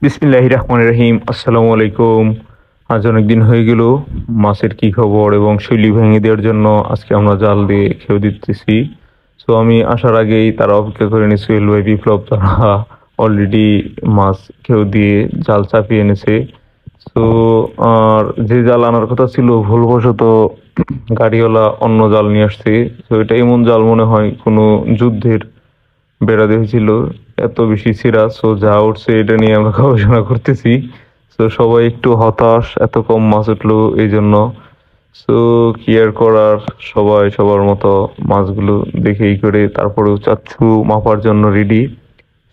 বিসমিল্লাহির রহমানির রহিম। আসসালামু আলাইকুম। আজ অনেকদিন হয়ে গেল, মাছের কি খবর এবং শৈলী ভেঙে দেওয়ার জন্য আজকে আমরা জাল দিয়ে খেয়ে দিতেছি। সো আমি আসার আগেই তারা অপেক্ষা করে নিয়ে সোহেল ভাই, বিপ্লব, তারা অলরেডি মাছ খেয়ে দিয়ে জাল চাপিয়ে এনেছে। সো আর যে জাল আনার কথা ছিল, ভুলবশত গাড়িওয়ালা অন্য জাল নিয়ে আসছে। তো এটা এমন জাল মনে হয় কোনো যুদ্ধের বেড়া হয়েছিল, এত বেশি ছিঁড়া। সো যা উঠছে এটা নিয়ে আমরা গবেষণা করতেছি। সো সবাই একটু হতাশ, এত কম মাছ উঠলো এই জন্য। সো কি আর করার, সবাই সবার মতো মাছগুলো দেখেই করে, তারপরেও চাচ্ছু মাপার জন্য রেডি।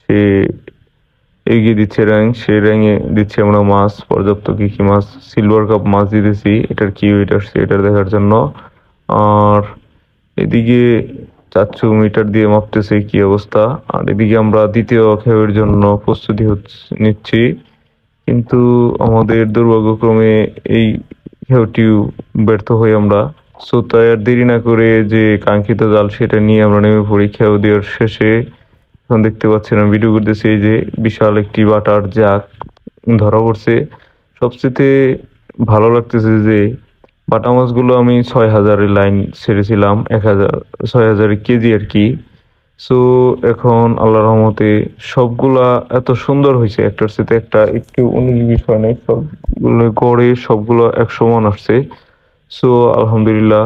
সে এগিয়ে দিচ্ছে র্যাঙ্ক, সেই র্যাঙ্কে দিচ্ছি আমরা মাছ, পর্যাপ্ত কি কি মাছ, সিলভার কাপ মাছ দিতেছি এটার কি ওয়েট আসছে এটা দেখার জন্য। আর এদিকে চাচ্ছু মিটার দিয়ে মাপতেছে কি অবস্থা। আর এদিকে আমরা দ্বিতীয় খেয়ের জন্য প্রস্তুতি নিচ্ছি। কিন্তু আমাদের দুর্ভাগ্যক্রমে এই খেউটিও ব্যর্থ হই আমরা। সো তাই আর দেরি না করে যে কাঙ্ক্ষিত জাল সেটা নিয়ে আমরা নেমে পড়ি খেউ দেওয়ার শেষে। এখন দেখতে পাচ্ছেন আমি ভিডিও করতেছি, এই যে বিশাল একটি বাটার জাক ধরা পড়ছে। সবচেয়ে ভালো লাগতেছে যে বাটা মাছগুলো আমি 6,000-এর লাইন ছেড়েছিলাম, 1,000, 6,000 কেজি আর কি। সো এখন আল্লাহর রহমতে সবগুলা এত সুন্দর হয়েছে, একটার সাথে একটা একটু 19-20 হয় নাই, সবগুলো গড়ে সবগুলো 100 মণ আসছে। সো আলহামদুলিল্লাহ।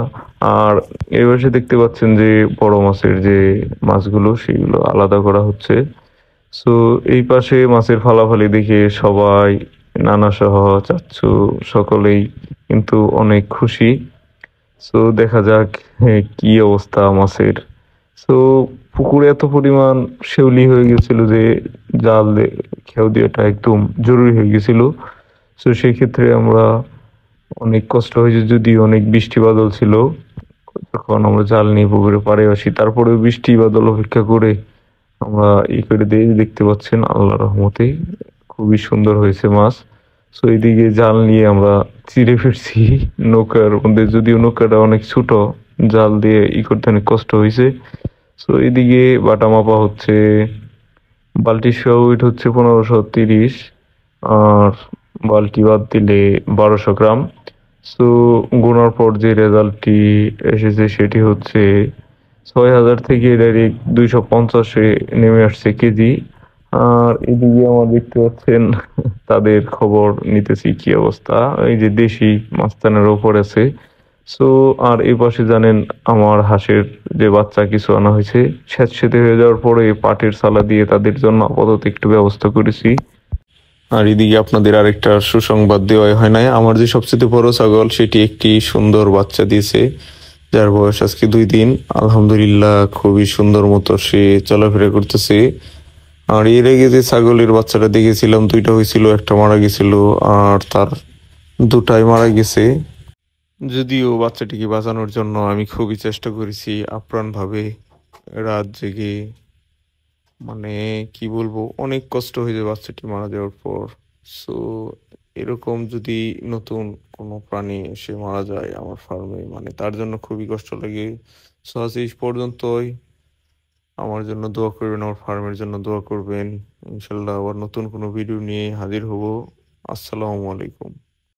আর এই পাশে দেখতে পাচ্ছেন যে বড় মাছের যে মাছগুলো সেগুলো আলাদা করা হচ্ছে। সো এই পাশে মাছের ফালাফালি দেখে সবাই, নানা সহ চাচ্ছু, সকলেই কিন্তু অনেক খুশি। সো দেখা যাক কি অবস্থা মাছের। সো পুকুরে এত পরিমাণ শেউলি হয়ে গেছিল যে জাল খেয়াও দেওয়াটা একদম জরুরি হয়ে গেছিল। সো সেই ক্ষেত্রে আমরা অনেক কষ্ট হয়েছে, যদি অনেক বৃষ্টি বাদল ছিল, তখন আমরা জাল নিয়ে পুকুরে পাড়ে আসি, তারপরেও বৃষ্টি বাদল অপেক্ষা করে আমরা করে দিয়ে দেখতে পাচ্ছেন আল্লাহর রহমতে খুবই সুন্দর হয়েছে মাছ। সো এইদিকে জাল নিয়ে আমরা চিড়ে ফিরছি নৌকার মধ্যে, যদিও নৌকাটা অনেক ছোট, জাল দিয়ে করতে অনেক কষ্ট হয়েছে। সো এদিকে বাটা মাপা হচ্ছে, বালতির সহ ওয়েট হচ্ছে 1530, আর বালতি বাদ দিলে 1200 গ্রাম। সো গোনার পর যে রেজাল্টটি এসেছে সেটি হচ্ছে 6,000 থেকে ডাইরেক্ট 250-এ নেমে আসছে কেজি। আর এদিকে আমার দেখতে পাচ্ছেন তাদের খবর নিতেছি কি অবস্থা, এই যে দেশি মাস্তানের ওপর আছে। সো আর এই পাশে জানেন আমার হাঁসের যে বাচ্চা কিছু আনা হয়েছে, স্যাঁতসেঁতে হয়ে যাওয়ার পরে পাটের সালা দিয়ে তাদের জন্য আপাতত একটু ব্যবস্থা করেছি। আর এদিকে আপনাদের আরেকটা সুসংবাদ দেওয়াই হয় নাই, আমার যে সবচেয়ে বড় ছাগল সেটি একটি সুন্দর বাচ্চা দিয়েছে, যার বয়স আজকে 2 দিন। আলহামদুলিল্লাহ, খুবই সুন্দর মতো সে চলাফেরা করতেছে। আর এর আগে যে ছাগলের বাচ্চাটা দেখেছিলাম, দুইটা হয়েছিল, একটা মারা গেছিল আর তার দুটাই মারা গেছে। যদিও বাচ্চাটিকে বাঁচানোর জন্য আমি খুবই চেষ্টা করেছি আপ্রাণ ভাবে, রাত জেগে, মানে কি বলবো, অনেক কষ্ট হয়ে যায় বাচ্চাটি মারা যাওয়ার পর। সো এরকম যদি নতুন কোনো প্রাণী এসে মারা যায় আমার ফার্মে, মানে তার জন্য খুবই কষ্ট লাগে। সো আজ এই পর্যন্তই। আমার জন্য দোয়া করবেন, আমার ফার্মের জন্য দোয়া করবেন। ইনশাল্লাহ আবার নতুন কোনো ভিডিও নিয়ে হাজির হব। আসসালামু আলাইকুম।